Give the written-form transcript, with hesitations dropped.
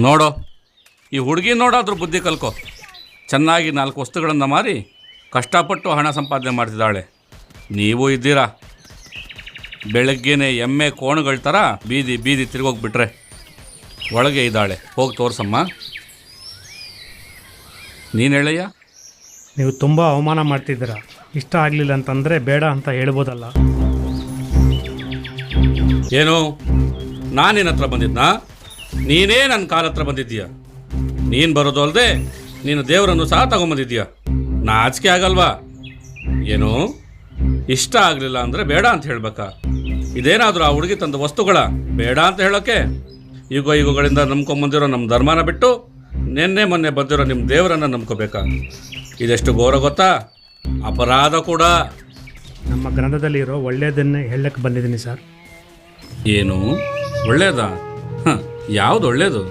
ನೋಡೋ, ಈ ಹುಡುಗಿ ನೋಡಾದ್ರೂ ಬುದ್ಧಿ ಕಲ್ಕೊ. ಚೆನ್ನಾಗಿ 4 ವಸ್ತುಗಳನ್ನು ಮಾರಿ ಕಷ್ಟಪಟ್ಟು ಹಣ ಸಂಪಾದನೆ ಮಾಡ್ತಿದ್ದಾಳೆ. ನೀವು ಇದ್ದೀರಾ, ಬೆಳಗ್ಗೆನೇ ಎಮ್ಮೆ ಕೋಣುಗಳ ಥರ ಬೀದಿ ಬೀದಿ ತಿರುಗೋಗ್ಬಿಟ್ರೆ. ಒಳಗೆ ಇದ್ದಾಳೆ, ಹೋಗಿ ತೋರ್ಸಮ್ಮ. ನೀನು ಹೇಳಯ್ಯ. ನೀವು ತುಂಬ ಅವಮಾನ ಮಾಡ್ತಿದ್ದೀರಾ. ಇಷ್ಟ ಆಗಲಿಲ್ಲ ಅಂತಂದರೆ ಬೇಡ ಅಂತ ಹೇಳ್ಬೋದಲ್ಲ. ಏನು, ನಾನು ನಿನ್ನ ಹತ್ರ ಬಂದಿದ್ನಾ? ನೀನೇ ನನ್ನ ಕಾಲ ಹತ್ರ ಬಂದಿದ್ದೀಯ. ನೀನು ಬರೋದು ಅಲ್ಲದೆ ನೀನು ದೇವರನ್ನು ಸಹ ತಗೊಂಬಂದಿದ್ದೀಯ. ನಾಚಿಕೆ ಆಗಲ್ವಾ? ಏನು, ಇಷ್ಟ ಆಗಲಿಲ್ಲ ಅಂದರೆ ಬೇಡ ಅಂತ ಹೇಳ್ಬೇಕಾ? ಇದೇನಾದರೂ ಆ ಹುಡುಗಿ ತಂದ ವಸ್ತುಗಳ ಬೇಡ ಅಂತ ಹೇಳೋಕ್ಕೆ? ಯುಗಗಳಿಂದ ನಂಬ್ಕೊಂಬಂದಿರೋ ನಮ್ಮ ಧರ್ಮನ ಬಿಟ್ಟು ನಿನ್ನೆ ಮೊನ್ನೆ ಬಂದಿರೋ ನಿಮ್ಮ ದೇವರನ್ನು ನಂಬ್ಕೋಬೇಕಾ? ಇದೆಷ್ಟು ಘೋರ ಗೊತ್ತಾ? ಅಪರಾಧ ಕೂಡ. ನಮ್ಮ ಗ್ರಂಥದಲ್ಲಿರೋ ಒಳ್ಳೆಯದನ್ನೇ ಹೇಳಕ್ಕೆ ಬಂದಿದ್ದೀನಿ ಸರ್. ಏನು ಒಳ್ಳೇದಾ? ಯಾವುದು ಒಳ್ಳೇದು?